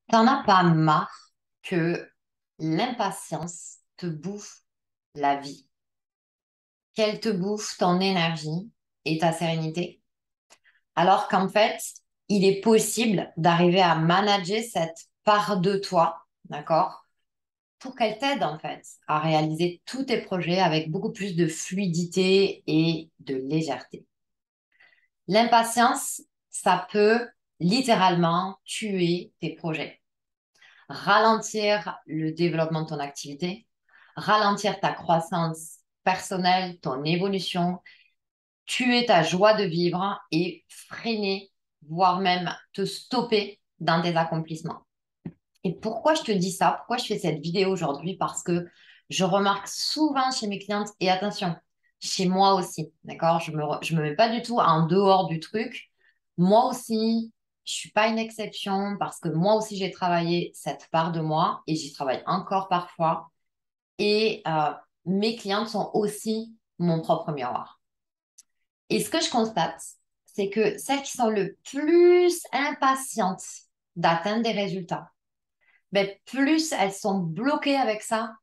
T'en as pas marre que l'impatience te bouffe la vie, qu'elle te bouffe ton énergie et ta sérénité, alors qu'en fait, il est possible d'arriver à manager cette part de toi, d'accord, pour qu'elle t'aide en fait à réaliser tous tes projets avec beaucoup plus de fluidité et de légèreté. L'impatience, ça peut littéralement tuer tes projets, ralentir le développement de ton activité, ralentir ta croissance personnelle, ton évolution, tuer ta joie de vivre et freiner, voire même te stopper dans tes accomplissements. Et pourquoi je te dis ça? Pourquoi je fais cette vidéo aujourd'hui? Parce que je remarque souvent chez mes clientes, et attention, chez moi aussi, d'accord? Je me mets pas du tout en dehors du truc. Moi aussi, je suis pas une exception parce que moi aussi, j'ai travaillé cette part de moi et j'y travaille encore parfois. Et mes clientes sont aussi mon propre miroir. Et ce que je constate, c'est que celles qui sont le plus impatientes d'atteindre des résultats, ben, plus elles sont bloquées avec ça,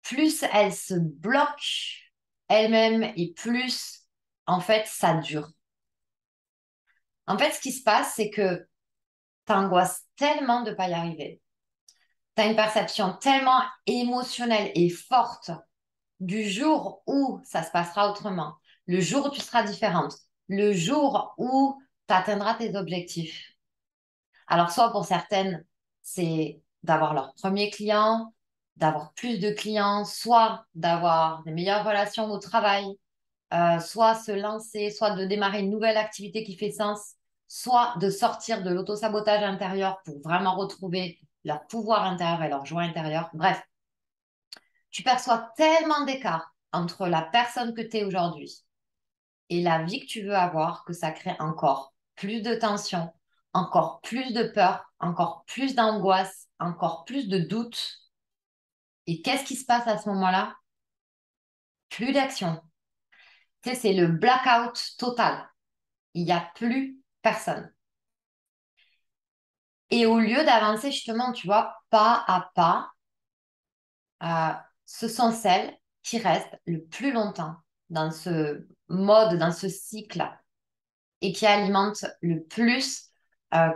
plus elles se bloquent elles-mêmes et plus, en fait, ça dure. En fait, ce qui se passe, c'est que tu angoisses tellement de ne pas y arriver. Tu as une perception tellement émotionnelle et forte du jour où ça se passera autrement, le jour où tu seras différente, le jour où tu atteindras tes objectifs. Alors, soit pour certaines, c'est d'avoir leur premier client, d'avoir plus de clients, soit d'avoir des meilleures relations au travail, soit se lancer, soit de démarrer une nouvelle activité qui fait sens, soit de sortir de l'autosabotage intérieur pour vraiment retrouver leur pouvoir intérieur et leur joie intérieure. Bref, tu perçois tellement d'écart entre la personne que tu es aujourd'hui et la vie que tu veux avoir que ça crée encore plus de tension, encore plus de peur, encore plus d'angoisse, encore plus de doutes. Et qu'est-ce qui se passe à ce moment-là? Plus d'action. Tu sais, c'est le blackout total. Il n'y a plus personne. Et au lieu d'avancer justement, tu vois, pas à pas, ce sont celles qui restent le plus longtemps dans ce mode, dans ce cycle et qui alimentent le plus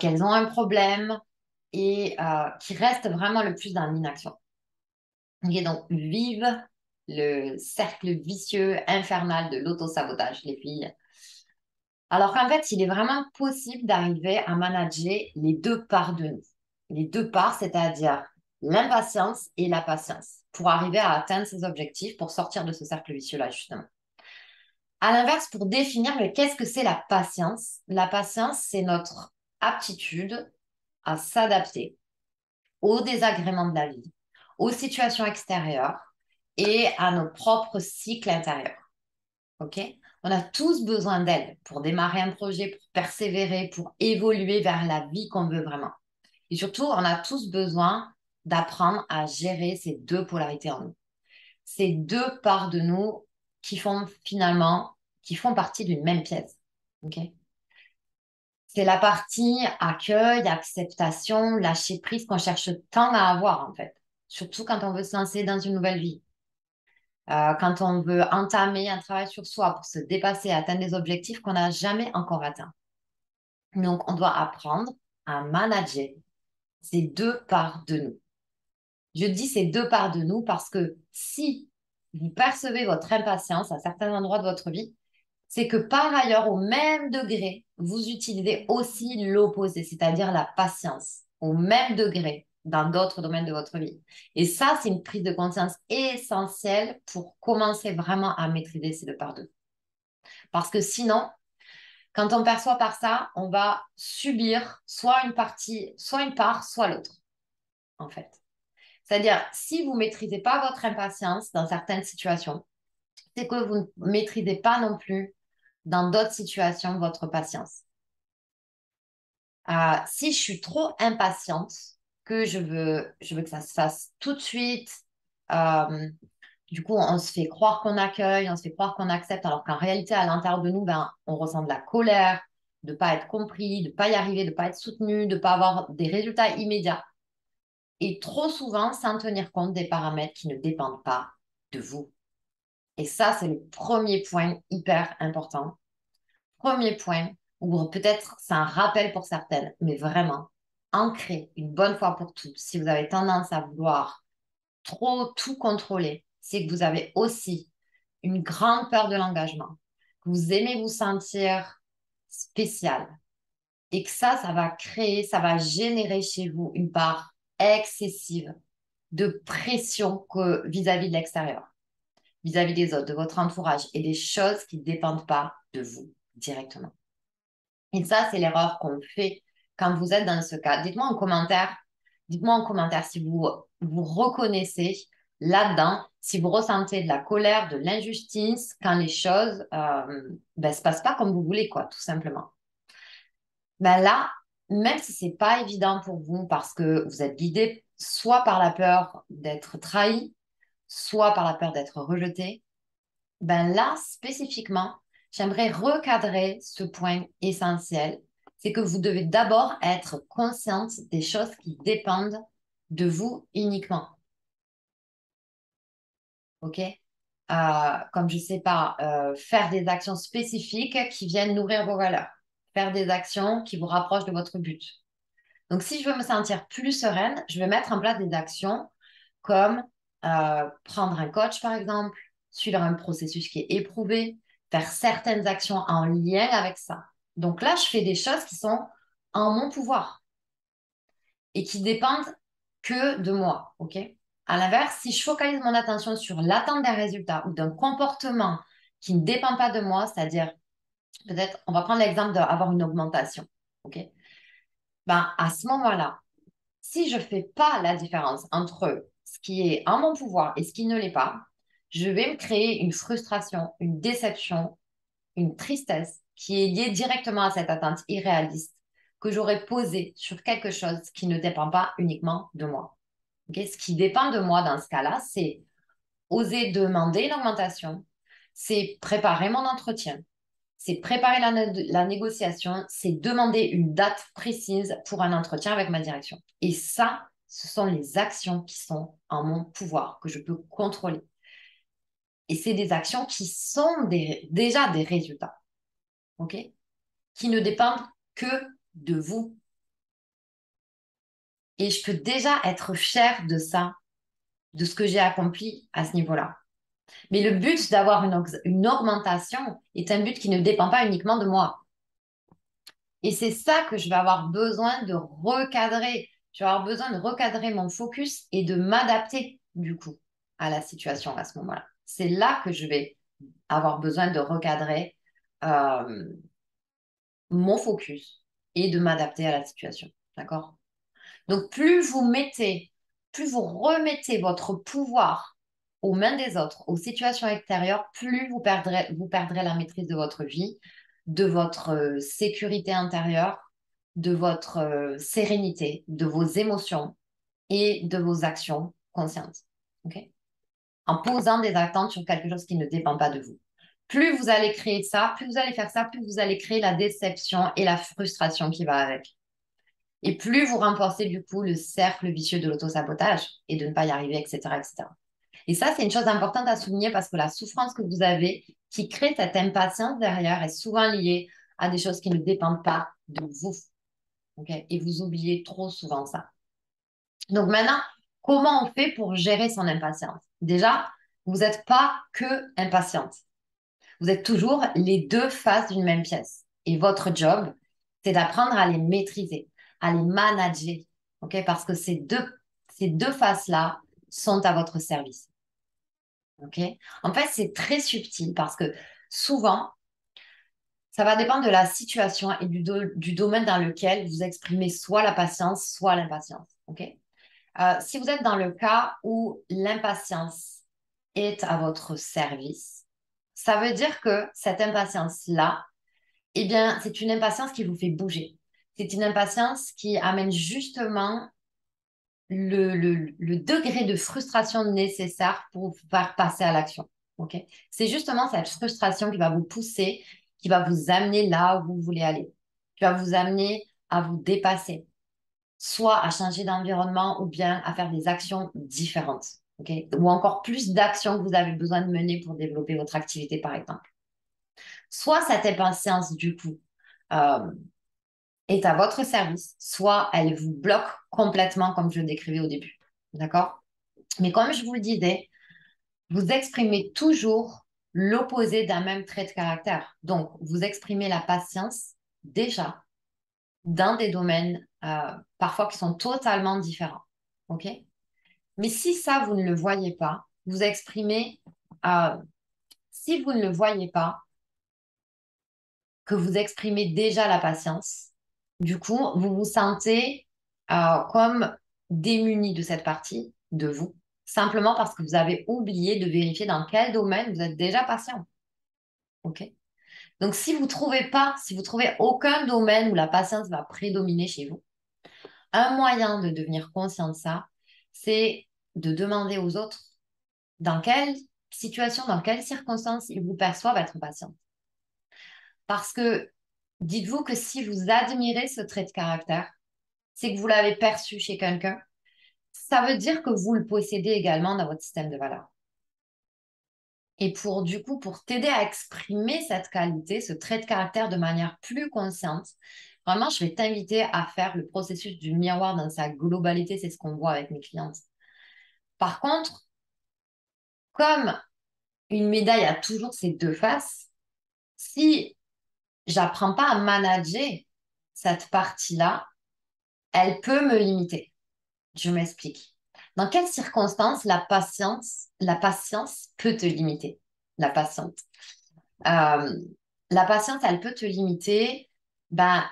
qu'elles ont un problème et qui restent vraiment le plus dans l'inaction. Ok, donc, vive le cercle vicieux, infernal de l'autosabotage, les filles. Alors qu'en fait, il est vraiment possible d'arriver à manager les deux parts de nous. Les deux parts, c'est-à-dire l'impatience et la patience, pour arriver à atteindre ses objectifs, pour sortir de ce cercle vicieux-là, justement. À l'inverse, pour définir, mais qu'est-ce que c'est la patience? La patience, c'est notre aptitude à s'adapter aux désagréments de la vie, aux situations extérieures et à nos propres cycles intérieurs. OK? On a tous besoin d'aide pour démarrer un projet, pour persévérer, pour évoluer vers la vie qu'on veut vraiment. Et surtout, on a tous besoin d'apprendre à gérer ces deux polarités en nous. Ces deux parts de nous qui font finalement, qui font partie d'une même pièce. OK? C'est la partie accueil, acceptation, lâcher prise qu'on cherche tant à avoir en fait. Surtout quand on veut se lancer dans une nouvelle vie. Quand on veut entamer un travail sur soi pour se dépasser, atteindre des objectifs qu'on n'a jamais encore atteints. Donc, on doit apprendre à manager ces deux parts de nous. Je dis ces deux parts de nous parce que si vous percevez votre impatience à certains endroits de votre vie, c'est que par ailleurs, au même degré, vous utilisez aussi l'opposé, c'est-à-dire la patience, au même degré dans d'autres domaines de votre vie. Et ça, c'est une prise de conscience essentielle pour commencer vraiment à maîtriser ces deux parts de nous. Parce que sinon, quand on perçoit par ça, on va subir soit une partie, soit une part, soit l'autre, en fait. C'est-à-dire, si vous ne maîtrisez pas votre impatience dans certaines situations, c'est que vous ne maîtrisez pas non plus dans d'autres situations votre patience. Si je suis trop impatiente, que je veux que ça se fasse tout de suite, euh, du coup, on se fait croire qu'on accueille, on se fait croire qu'on accepte, alors qu'en réalité, à l'intérieur de nous, ben, on ressent de la colère, de ne pas être compris, de ne pas y arriver, de ne pas être soutenu, de ne pas avoir des résultats immédiats. Et trop souvent, sans tenir compte des paramètres qui ne dépendent pas de vous. Et ça, c'est le premier point hyper important. Premier point, ou peut-être c'est un rappel pour certaines, mais vraiment, ancrez une bonne fois pour toutes. Si vous avez tendance à vouloir trop tout contrôler, c'est que vous avez aussi une grande peur de l'engagement, que vous aimez vous sentir spécial et que ça va créer, ça va générer chez vous une part excessive de pression vis-à-vis de l'extérieur, vis-à-vis des autres, de votre entourage et des choses qui ne dépendent pas de vous directement. Et ça, c'est l'erreur qu'on fait quand vous êtes dans ce cas. Dites-moi en commentaire si vous vous reconnaissez là-dedans, si vous ressentez de la colère, de l'injustice, quand les choses se passent pas comme vous voulez, quoi, tout simplement. Ben là, même si c'est pas évident pour vous parce que vous êtes guidé soit par la peur d'être trahi, soit par la peur d'être rejeté, ben là, spécifiquement, j'aimerais recadrer ce point essentiel. C'est que vous devez d'abord être consciente des choses qui dépendent de vous uniquement. OK? Comme je sais pas, faire des actions spécifiques qui viennent nourrir vos valeurs. Faire des actions qui vous rapprochent de votre but. Donc, si je veux me sentir plus sereine, je vais mettre en place des actions comme prendre un coach, par exemple, suivre un processus qui est éprouvé, faire certaines actions en lien avec ça. Donc là, je fais des choses qui sont en mon pouvoir et qui dépendent que de moi, ok? À l'inverse, si je focalise mon attention sur l'attente d'un résultat ou d'un comportement qui ne dépend pas de moi, c'est-à-dire, peut-être, on va prendre l'exemple d'avoir une augmentation, ok? Ben, à ce moment-là, si je ne fais pas la différence entre ce qui est en mon pouvoir et ce qui ne l'est pas, je vais me créer une frustration, une déception, une tristesse qui est liée directement à cette attente irréaliste que j'aurais posée sur quelque chose qui ne dépend pas uniquement de moi. Ok. Ce qui dépend de moi dans ce cas-là, c'est oser demander une augmentation, c'est préparer mon entretien, c'est préparer la négociation, c'est demander une date précise pour un entretien avec ma direction. Et ça, ce sont les actions qui sont en mon pouvoir, que je peux contrôler. Et c'est des actions qui sont déjà des résultats, OK? Qui ne dépendent que de vous. Et je peux déjà être fière de ça, de ce que j'ai accompli à ce niveau-là. Mais le but d'avoir une augmentation est un but qui ne dépend pas uniquement de moi. Et c'est ça que je vais avoir besoin de recadrer. Je vais avoir besoin de recadrer mon focus et de m'adapter, du coup, à la situation à ce moment-là. C'est là que je vais avoir besoin de recadrer euh, mon focus et de m'adapter à la situation. D'accord? Donc, plus vous remettez votre pouvoir aux mains des autres, aux situations extérieures, plus vous perdrez la maîtrise de votre vie, de votre sécurité intérieure, de votre sérénité, de vos émotions et de vos actions conscientes. OK? En posant des attentes sur quelque chose qui ne dépend pas de vous. Plus vous allez créer ça, plus vous allez faire ça, plus vous allez créer la déception et la frustration qui va avec. Et plus vous renforcez du coup le cercle vicieux de l'autosabotage et de ne pas y arriver, etc., etc. Et ça, c'est une chose importante à souligner parce que la souffrance que vous avez qui crée cette impatience derrière est souvent liée à des choses qui ne dépendent pas de vous. Okay. Et vous oubliez trop souvent ça. Donc maintenant, comment on fait pour gérer son impatience? Déjà, vous n'êtes pas que impatiente. Vous êtes toujours les deux faces d'une même pièce. Et votre job, c'est d'apprendre à les maîtriser, à les manager. OK? Parce que ces deux faces-là sont à votre service. OK? En fait, c'est très subtil parce que souvent, ça va dépendre de la situation et du domaine dans lequel vous exprimez soit la patience, soit l'impatience. OK? Si vous êtes dans le cas où l'impatience est à votre service, ça veut dire que cette impatience-là, eh bien, c'est une impatience qui vous fait bouger. C'est une impatience qui amène justement le degré de frustration nécessaire pour vous faire passer à l'action. OK? C'est justement cette frustration qui va vous pousser, qui va vous amener là où vous voulez aller. qui va vous amener à vous dépasser, soit à changer d'environnement ou bien à faire des actions différentes, ok? Ou encore plus d'actions que vous avez besoin de mener pour développer votre activité, par exemple. Soit cette impatience, du coup, euh, est à votre service, soit elle vous bloque complètement, comme je le décrivais au début. D'accord? Mais comme je vous le disais, vous exprimez toujours l'opposé d'un même trait de caractère. Donc, vous exprimez la patience déjà dans des domaines parfois qui sont totalement différents. OK? Mais si ça, vous ne le voyez pas, vous exprimez, euh, si vous ne le voyez pas, que vous exprimez déjà la patience, du coup, vous vous sentez comme démuni de cette partie de vous, simplement parce que vous avez oublié de vérifier dans quel domaine vous êtes déjà patient. OK? Donc, si vous trouvez pas, si vous trouvez aucun domaine où la patience va prédominer chez vous, un moyen de devenir conscient de ça, c'est de demander aux autres dans quelle situation, dans quelles circonstances ils vous perçoivent être patient. Parce que dites-vous que si vous admirez ce trait de caractère, c'est que vous l'avez perçu chez quelqu'un. Ça veut dire que vous le possédez également dans votre système de valeurs. Et pour du coup, pour t'aider à exprimer cette qualité, ce trait de caractère de manière plus consciente, vraiment, je vais t'inviter à faire le processus du miroir dans sa globalité. C'est ce qu'on voit avec mes clientes. Par contre, comme une médaille a toujours ses deux faces, si j'apprends pas à manager cette partie-là, elle peut me limiter. Je m'explique. Dans quelles circonstances la patience peut te limiter? La patiente. Euh, la patience, elle peut te limiter ben,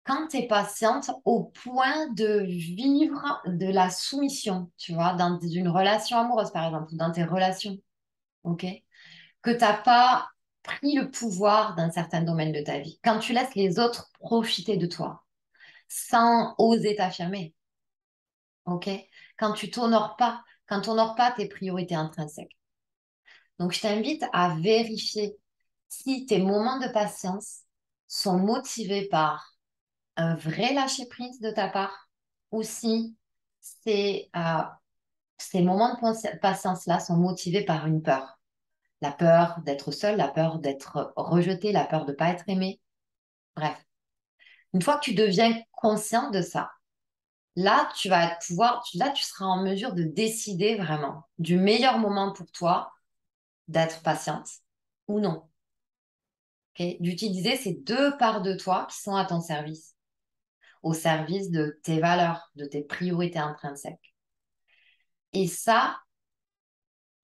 quand tu es patiente au point de vivre de la soumission, tu vois, dans une relation amoureuse, par exemple, ou dans tes relations, ok? Que tu n'as pas pris le pouvoir d'un certain domaine de ta vie. Quand tu laisses les autres profiter de toi sans oser t'affirmer, ok? Quand tu n'honores pas tes priorités intrinsèques. Donc, je t'invite à vérifier si tes moments de patience sont motivés par un vrai lâcher-prise de ta part ou si ces moments de patience-là sont motivés par une peur. La peur d'être seul, la peur d'être rejeté, la peur de ne pas être aimé. Bref, une fois que tu deviens conscient de ça, là, là, tu seras en mesure de décider vraiment du meilleur moment pour toi d'être patiente ou non. Ok, d'utiliser ces deux parts de toi qui sont à ton service, au service de tes valeurs, de tes priorités intrinsèques. Et ça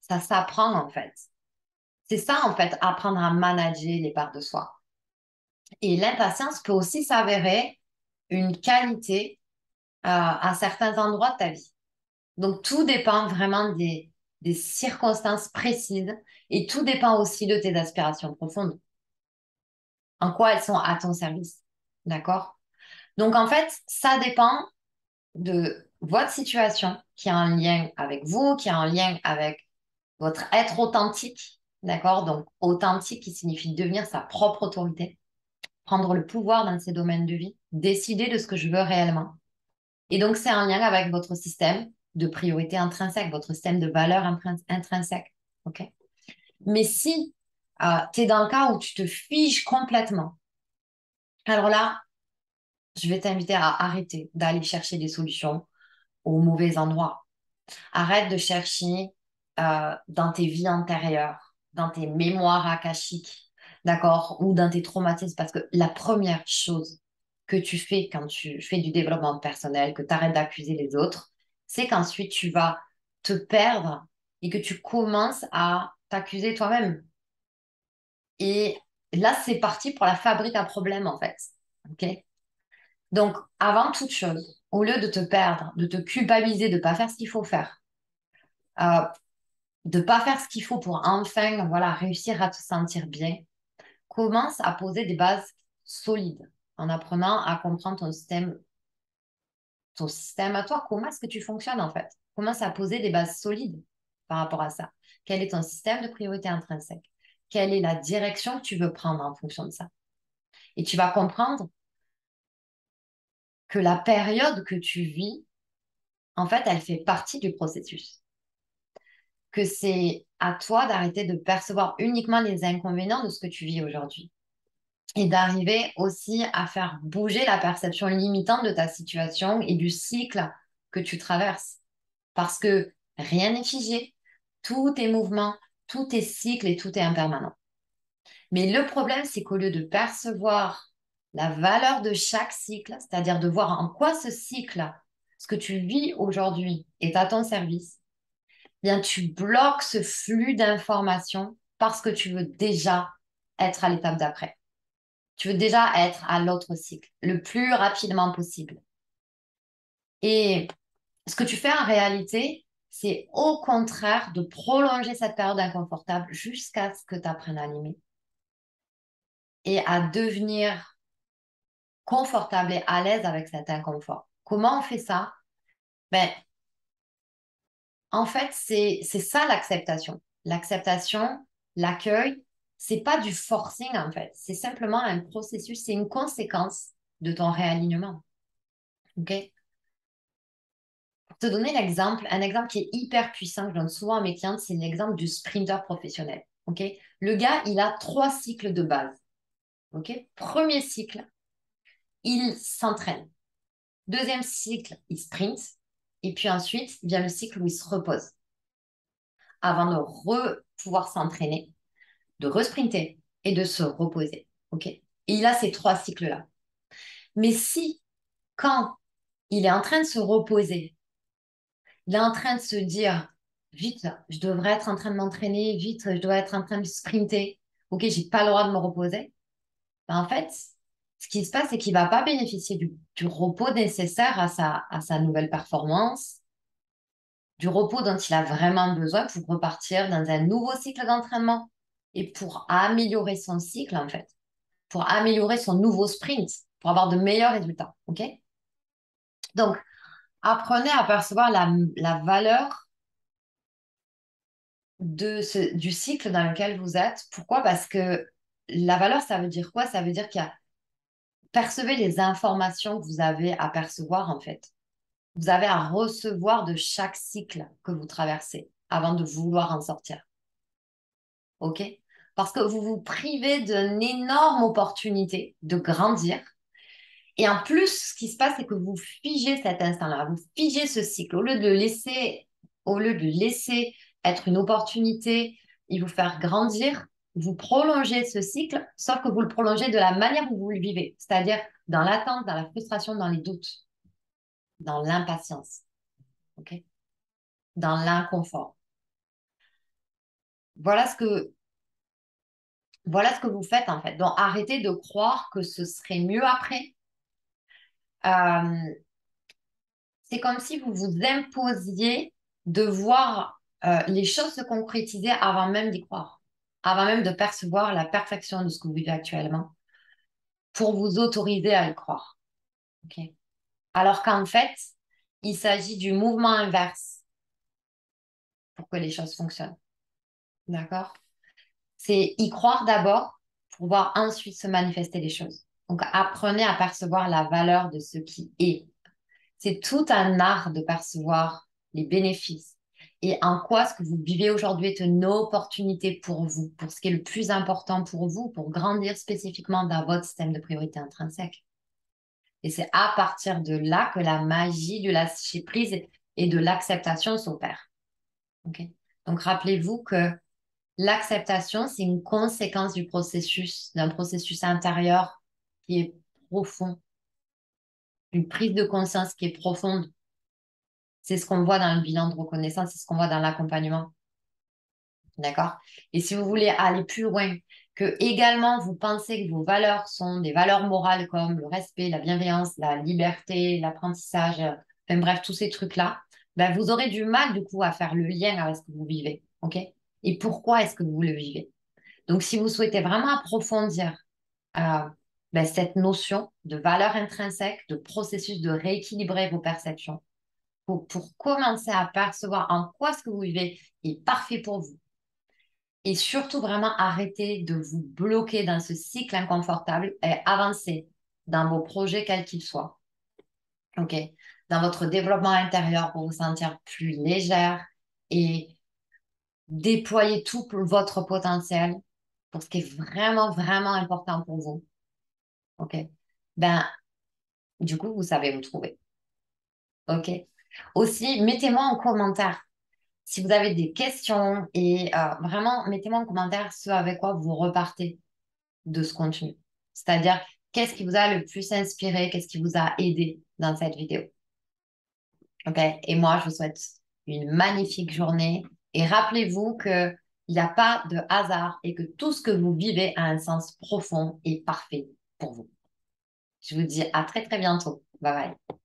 s'apprend en fait. C'est ça en fait, apprendre à manager les parts de soi. Et l'impatience peut aussi s'avérer une qualité à certains endroits de ta vie. Donc tout dépend vraiment des circonstances précises et tout dépend aussi de tes aspirations profondes. En quoi elles sont à ton service. D'accord? Donc en fait, ça dépend de votre situation qui a un lien avec vous, qui a un lien avec votre être authentique, d'accord? Donc authentique qui signifie devenir sa propre autorité, prendre le pouvoir dans ses domaines de vie, décider de ce que je veux réellement. Et donc c'est un lien avec votre système de priorité intrinsèque, votre système de valeurs intrinsèques, ok? Mais si tu es dans le cas où tu te figes complètement, alors là, je vais t'inviter à arrêter d'aller chercher des solutions au mauvais endroit. Arrête de chercher dans tes vies antérieures, dans tes mémoires akashiques, d'accord, ou dans tes traumatismes, parce que la première chose que tu fais quand tu fais du développement personnel, que tu arrêtes d'accuser les autres, c'est qu'ensuite tu vas te perdre et que tu commences à t'accuser toi-même. Et là, c'est parti pour la fabrique à problème, en fait. OK? Donc, avant toute chose, au lieu de te perdre, de te culpabiliser, de ne pas faire ce qu'il faut faire, euh, de pas faire ce qu'il faut pour enfin, voilà, réussir à te sentir bien, commence à poser des bases solides en apprenant à comprendre ton système à toi. Comment est-ce que tu fonctionnes en fait? Commence à poser des bases solides par rapport à ça. Quel est ton système de priorité intrinsèque? Quelle est la direction que tu veux prendre en fonction de ça? Et tu vas comprendre que la période que tu vis, en fait, elle fait partie du processus. Que c'est à toi d'arrêter de percevoir uniquement les inconvénients de ce que tu vis aujourd'hui et d'arriver aussi à faire bouger la perception limitante de ta situation et du cycle que tu traverses. Parce que rien n'est figé, tout est mouvement, tout est cycle et tout est impermanent. Mais le problème, c'est qu'au lieu de percevoir la valeur de chaque cycle, c'est-à-dire de voir en quoi ce cycle, ce que tu vis aujourd'hui, est à ton service, bien tu bloques ce flux d'informations parce que tu veux déjà être à l'étape d'après. Tu veux déjà être à l'autre cycle le plus rapidement possible. Et ce que tu fais en réalité, c'est au contraire de prolonger cette période inconfortable jusqu'à ce que tu apprennes à l'aimer et à devenir confortable et à l'aise avec cet inconfort. Comment on fait ça? Ben, en fait, c'est ça l'acceptation. L'acceptation, l'accueil, c'est pas du forcing en fait. C'est simplement un processus, c'est une conséquence de ton réalignement. OK? Pour te donner l'exemple, un exemple qui est hyper puissant, que je donne souvent à mes clientes, c'est l'exemple du sprinter professionnel. OK? Le gars, il a 3 cycles de base. OK? Premier cycle, il s'entraîne. Deuxième cycle, il sprint. Et puis ensuite, vient le cycle où il se repose avant de pouvoir s'entraîner, de resprinter et de se reposer. OK? Et il a ces 3 cycles-là. Mais si, quand il est en train de se reposer, il est en train de se dire, vite, je devrais être en train de m'entraîner, vite, je dois être en train de sprinter. OK, j'ai pas le droit de me reposer. Ben, en fait, ce qui se passe, c'est qu'il va pas bénéficier du repos nécessaire à sa nouvelle performance, du repos dont il a vraiment besoin pour repartir dans un nouveau cycle d'entraînement et pour améliorer son cycle, en fait, pour améliorer son nouveau sprint, pour avoir de meilleurs résultats. OK? Donc, apprenez à percevoir la valeur du cycle dans lequel vous êtes. Pourquoi? Parce que la valeur, ça veut dire quoi? Ça veut dire qu'il y a percevez les informations que vous avez à percevoir, en fait. Vous avez à recevoir de chaque cycle que vous traversez avant de vouloir en sortir. OK? Parce que vous vous privez d'une énorme opportunité de grandir. Et en plus, ce qui se passe, c'est que vous figez cet instant-là, vous figez ce cycle. Au lieu de laisser être une opportunité et vous faire grandir, vous prolongez ce cycle, sauf que vous le prolongez de la manière où vous le vivez, c'est-à-dire dans l'attente, dans la frustration, dans les doutes, dans l'impatience, OK? Dans l'inconfort. Voilà ce que, voilà ce que vous faites en fait. Donc arrêtez de croire que ce serait mieux après. Euh, c'est comme si vous vous imposiez de voir les choses se concrétiser avant même d'y croire, avant même de percevoir la perfection de ce que vous vivez actuellement, pour vous autoriser à y croire. OK? Alors qu'en fait, il s'agit du mouvement inverse pour que les choses fonctionnent. D'accord? C'est y croire d'abord pour voir ensuite se manifester les choses. Donc, apprenez à percevoir la valeur de ce qui est. C'est tout un art de percevoir les bénéfices et en quoi ce que vous vivez aujourd'hui est une opportunité pour vous, pour ce qui est le plus important pour vous, pour grandir spécifiquement dans votre système de priorité intrinsèque. Et c'est à partir de là que la magie du lâcher prise et de l'acceptation s'opère. OK? Donc, rappelez-vous que l'acceptation, c'est une conséquence du processus, d'un processus intérieur qui est profond, une prise de conscience qui est profonde. C'est ce qu'on voit dans le bilan de reconnaissance, c'est ce qu'on voit dans l'accompagnement. D'accord? Et si vous voulez aller plus loin, que également vous pensez que vos valeurs sont des valeurs morales comme le respect, la bienveillance, la liberté, l'apprentissage, enfin bref, tous ces trucs-là, ben vous aurez du mal du coup à faire le lien avec ce que vous vivez. OK? Et pourquoi est-ce que vous le vivez? Donc, si vous souhaitez vraiment approfondir euh, cette notion de valeur intrinsèque, de processus de rééquilibrer vos perceptions, pour commencer à percevoir en quoi ce que vous vivez est parfait pour vous, et surtout vraiment arrêter de vous bloquer dans ce cycle inconfortable et avancer dans vos projets quels qu'ils soient. OK? Dans votre développement intérieur pour vous sentir plus légère et déployer tout votre potentiel pour ce qui est vraiment, vraiment important pour vous. OK? Ben, du coup, vous savez vous trouver. OK? Aussi, mettez-moi en commentaire si vous avez des questions et vraiment, mettez-moi en commentaire ce avec quoi vous repartez de ce contenu. C'est-à-dire, qu'est-ce qui vous a le plus inspiré, qu'est-ce qui vous a aidé dans cette vidéo. OK? Et moi, je vous souhaite une magnifique journée et rappelez-vous qu'il n'y a pas de hasard et que tout ce que vous vivez a un sens profond et parfait pour vous. Je vous dis à très très bientôt. Bye bye.